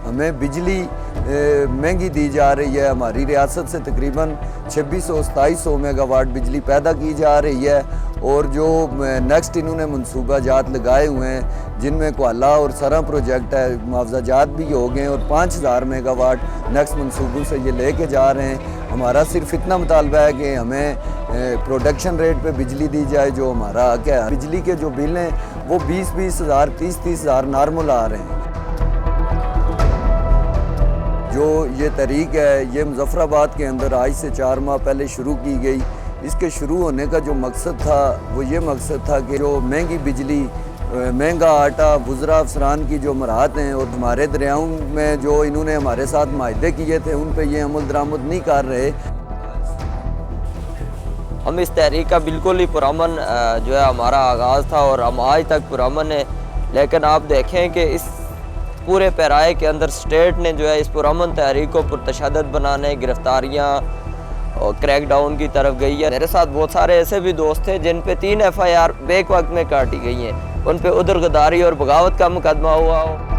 हमें बिजली महंगी दी जा रही है। हमारी रियासत से तकरीबन 2600-2700 मेगावाट बिजली पैदा की जा रही है और जो नेक्स्ट इन्होंने मनसूबाजात लगाए हुए हैं जिनमें कोयला और सरा प्रोजेक्ट है, मुआवजाजात भी हो गए और 5000 मेगावाट नेक्स्ट मनसूबों से ये लेके जा रहे हैं। हमारा सिर्फ इतना मुतालबा है कि हमें प्रोडक्शन रेट पे बिजली दी जाए जो हमारा हक है। बिजली के जो बिल हैं वो 20-20 हज़ार 30-30 हज़ार नॉर्मल आ रहे हैं। जो ये तहरीक है ये मुजफ्फराबाद के अंदर आज से 4 माह पहले शुरू की गई। इसके शुरू होने का जो मकसद था वो ये मकसद था कि जो महंगी बिजली, महंगा आटा, बुज़रा अफसरान की जो मराहत हैं और हमारे दरियाओं में जो इन्होंने हमारे साथ माहदे किए थे उन पे ये अमल दरामद नहीं कर रहे। हम इस तहरीक का बिल्कुल ही पुरअमन जो है हमारा आगाज़ था और हम आज तक पुरअमन है, लेकिन आप देखें कि इस पूरे पैराए के अंदर स्टेट ने जो है इस पुरअमन तहरीक को पुरतशद्दुद बनाने, गिरफ्तारियाँ और क्रैकडाउन की तरफ गई है। मेरे साथ बहुत सारे ऐसे भी दोस्त थे जिन पे 3 FIR बेक वक्त में काटी गई हैं, उन पे उदरगदारी और बगावत का मुकदमा हुआ हो।